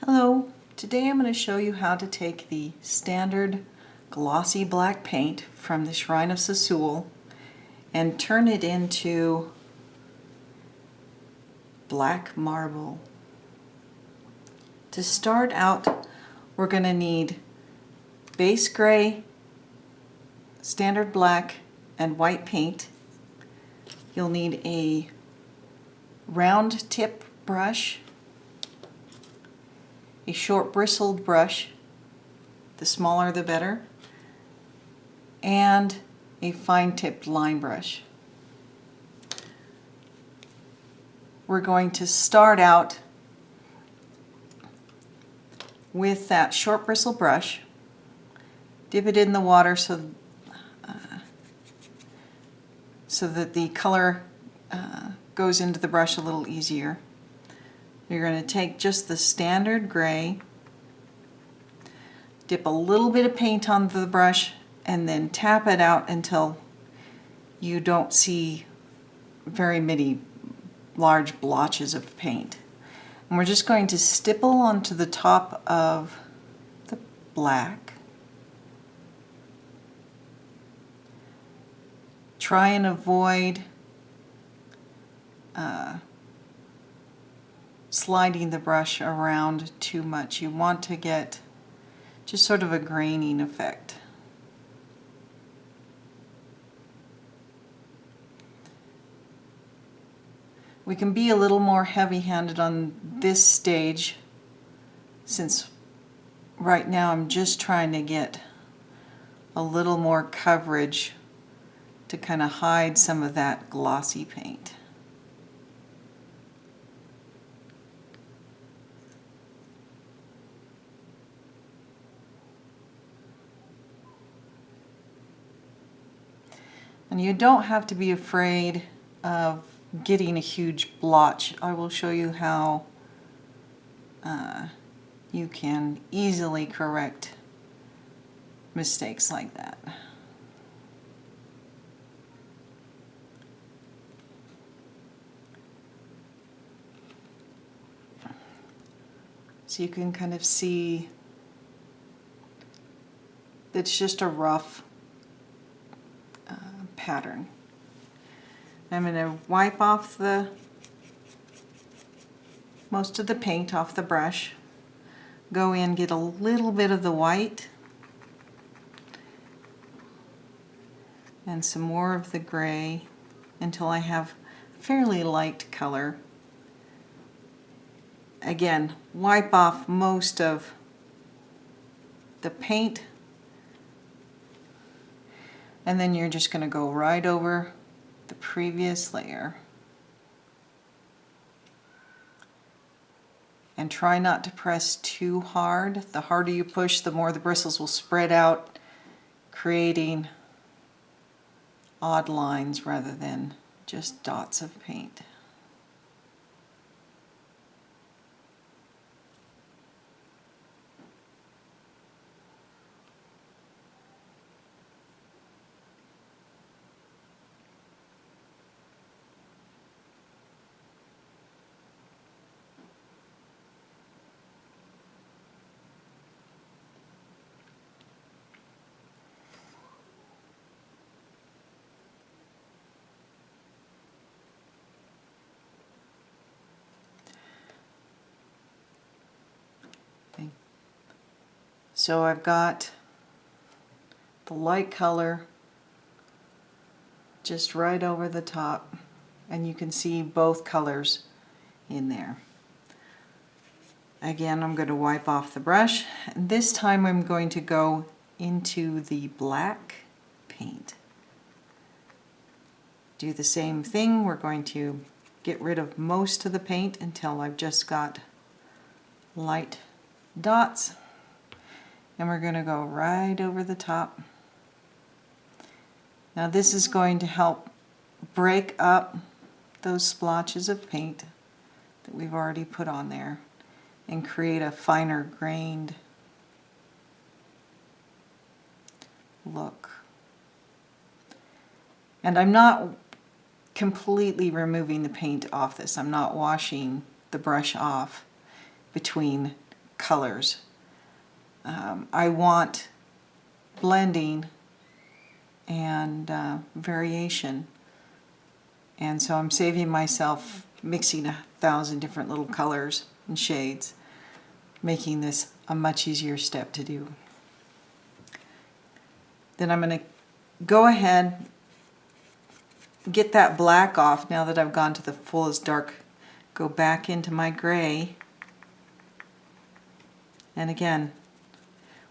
Hello, today I'm going to show you how to take the standard glossy black paint from the Shrine of Syssul and turn it into black marble. To start out, we're going to need base gray, standard black, and white paint. You'll need a round tip brush, a short bristled brush, the smaller the better, and a fine tipped line brush. We're going to start out with that short bristle brush, dip it in the water so that the color goes into the brush a little easier. You're going to take just the standard gray, dip a little bit of paint on the brush, and then tap it out until you don't see very many large blotches of paint. And we're just going to stipple onto the top of the black. Try and avoid sliding the brush around too much. You want to get just sort of a graining effect. We can be a little more heavy-handed on this stage since right now I'm just trying to get a little more coverage to kind of hide some of that glossy paint. And you don't have to be afraid of getting a huge blotch. I will show you how you can easily correct mistakes like that. So you can kind of see that it's just a rough pattern. I'm going to wipe off most of the paint off the brush, go in, get a little bit of the white and some more of the gray until I have a fairly light color. Again, wipe off most of the paint, and then you're just going to go right over the previous layer. And try not to press too hard. The harder you push, the more the bristles will spread out, creating odd lines rather than just dots of paint. So I've got the light color just right over the top, and you can see both colors in there. Again, I'm going to wipe off the brush, and this time I'm going to go into the black paint. Do the same thing. We're going to get rid of most of the paint until I've just got light dots. And we're going to go right over the top. Now this is going to help break up those splotches of paint that we've already put on there and create a finer grained look. And I'm not completely removing the paint off this. I'm not washing the brush off between colors. I want blending and variation, and so I'm saving myself mixing 1,000 different little colors and shades, making this a much easier step to do. Then I'm going to go ahead, get that black off now that I've gone to the fullest dark, go back into my gray, and again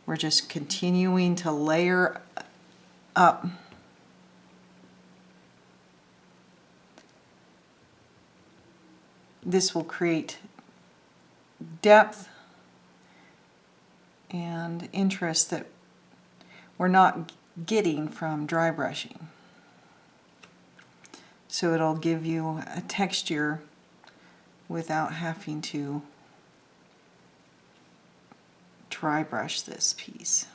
we're just continuing to layer up. This will create depth and interest that we're not getting from dry brushing. So it'll give you a texture without having to dry brush this piece.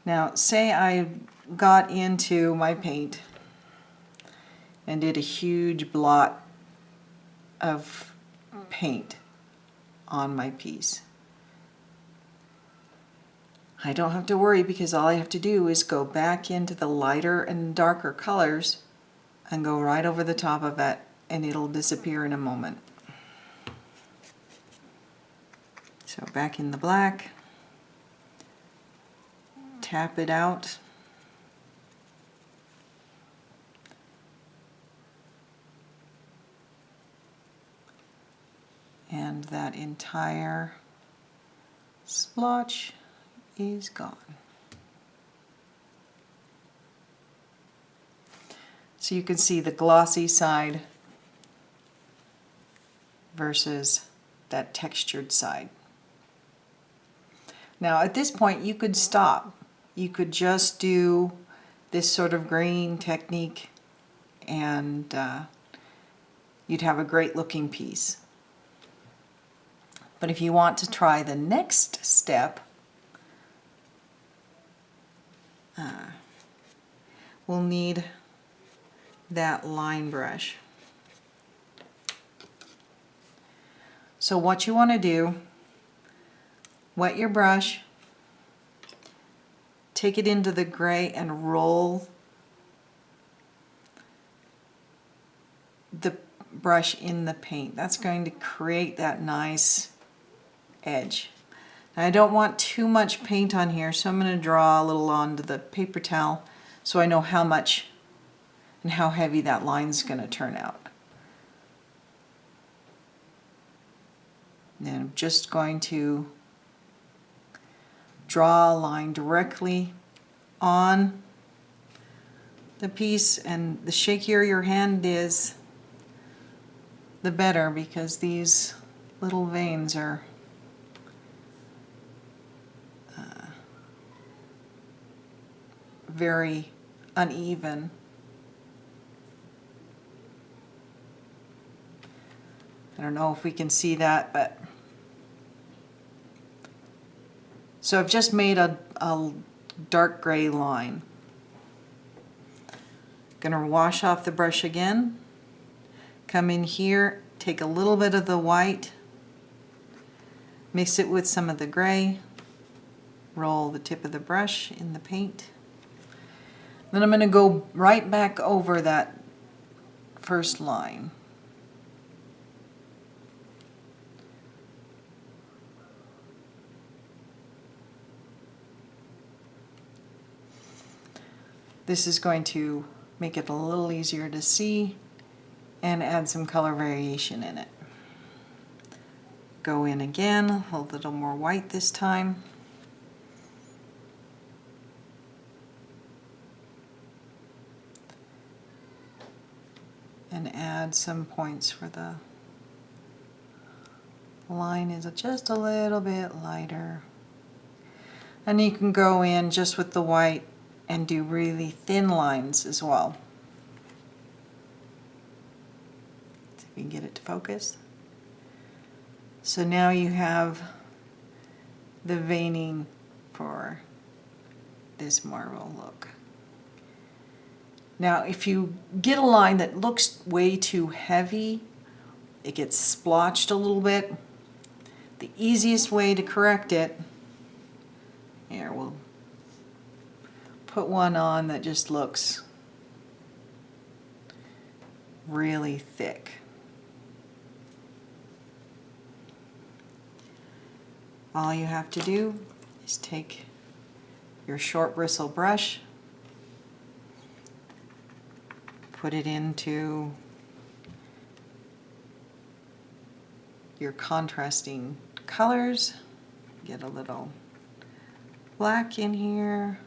Now, say I got into my paint and did a huge blot of paint on my piece. I don't have to worry, because all I have to do is go back into the lighter and darker colors and go right over the top of it, and it'll disappear in a moment. So back in the black, tap it out. And that entire splotch is gone. So you can see the glossy side versus that textured side. Now at this point you could stop. You could just do this sort of graying technique, and you'd have a great looking piece. But if you want to try the next step, we'll need that line brush. So what you want to do, wet your brush, take it into the gray and roll the brush in the paint. That's going to create that nice edge. Now, I don't want too much paint on here, so I'm going to draw a little onto the paper towel so I know how much and how heavy that line is going to turn out. Then I'm just going to draw a line directly on the piece, and the shakier your hand is, the better, because these little veins are very uneven. I don't know if we can see that, but so I've just made a dark gray line. Gonna wash off the brush again, come in here, take a little bit of the white, mix it with some of the gray, roll the tip of the brush in the paint. Then I'm going to go right back over that first line. This is going to make it a little easier to see and add some color variation in it. Go in again, a little more white this time. And add some points where the line is just a little bit lighter. And you can go in just with the white and do really thin lines as well. See if we can get it to focus. So now you have the veining for this marble look. Now if you get a line that looks way too heavy it gets splotched a little bit. The easiest way to correct it, here we'll put one on that just looks really thick. All you have to do is take your short bristle brush, put it into your contrasting colors, get a little black in here,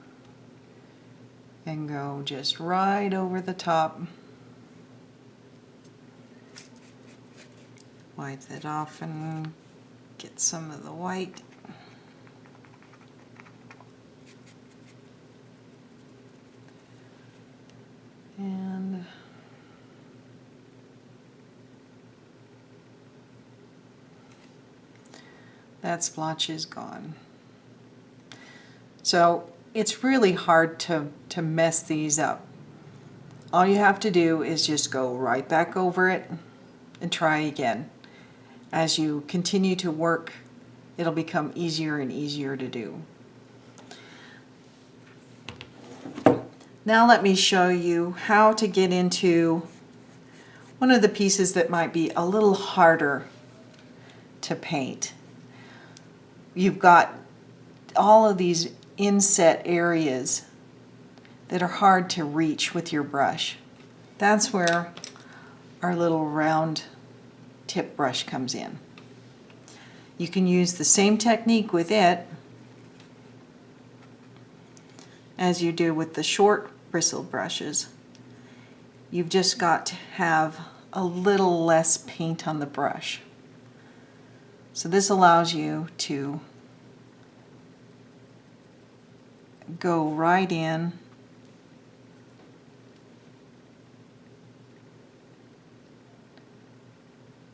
and go just right over the top. Wipe that off and get some of the white. And that splotch is gone. So it's really hard to mess these up. All you have to do is just go right back over it and try again. As you continue to work, it'll become easier and easier to do. Now let me show you how to get into one of the pieces that might be a little harder to paint. You've got all of these inset areas that are hard to reach with your brush. That's where our little round tip brush comes in. You can use the same technique with it as you do with the short bristle brushes. You've just got to have a little less paint on the brush. So this allows you to go right in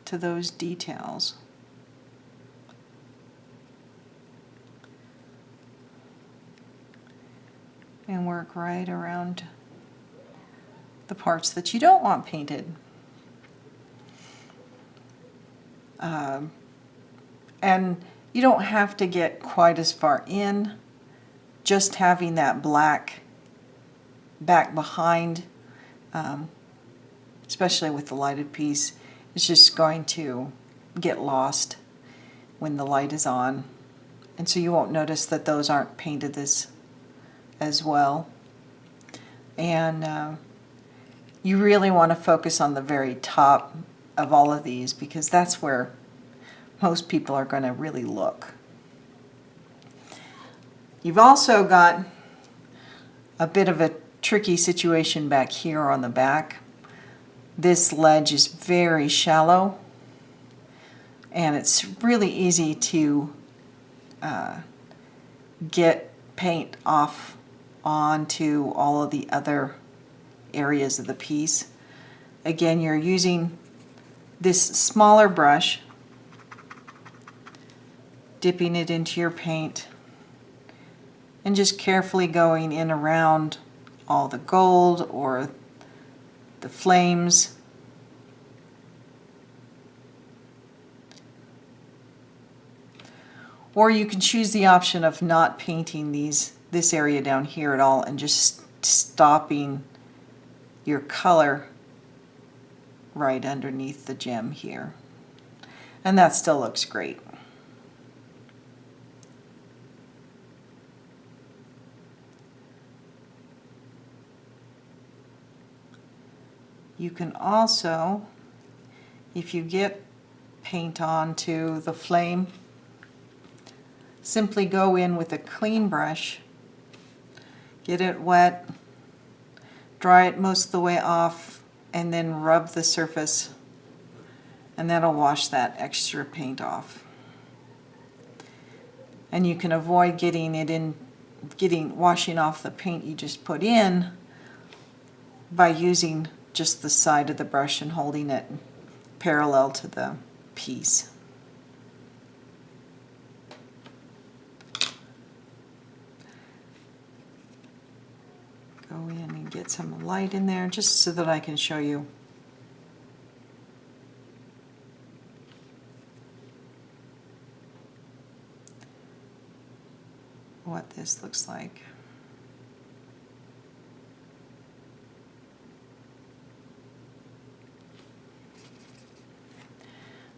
to those details. And work right around the parts that you don't want painted. And you don't have to get quite as far in. Just having that black back behind, especially with the lighted piece, is just going to get lost when the light is on. And so you won't notice that those aren't painted as well. And you really want to focus on the very top of all of these, because that's where most people are going to really look. You've also got a bit of a tricky situation back here on the back. This ledge is very shallow, and it's really easy to get paint off onto all of the other areas of the piece. Again, you're using this smaller brush, dipping it into your paint, and just carefully going in around all the gold or the flames. Or you can choose the option of not painting this area down here at all and just stopping your color right underneath the gem here. And that still looks great. You can also, if you get paint onto the flame, simply go in with a clean brush, get it wet, dry it most of the way off, and then rub the surface, and that'll wash that extra paint off. And you can avoid washing off the paint you just put in by using just the side of the brush and holding it parallel to the piece. Go in and get some light in there just so that I can show you what this looks like.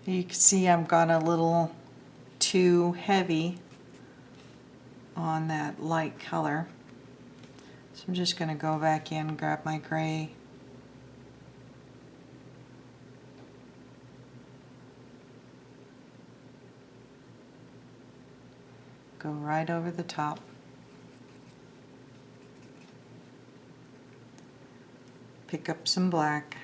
You can see I've gone a little too heavy on that light color. So I'm just going to go back in, grab my gray, go right over the top. Pick up some black.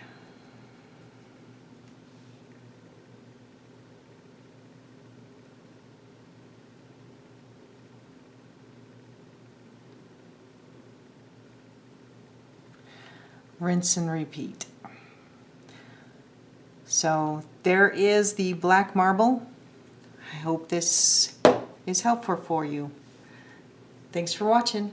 Rinse and repeat. So there is the black marble. I hope this is helpful for you. Thanks for watching.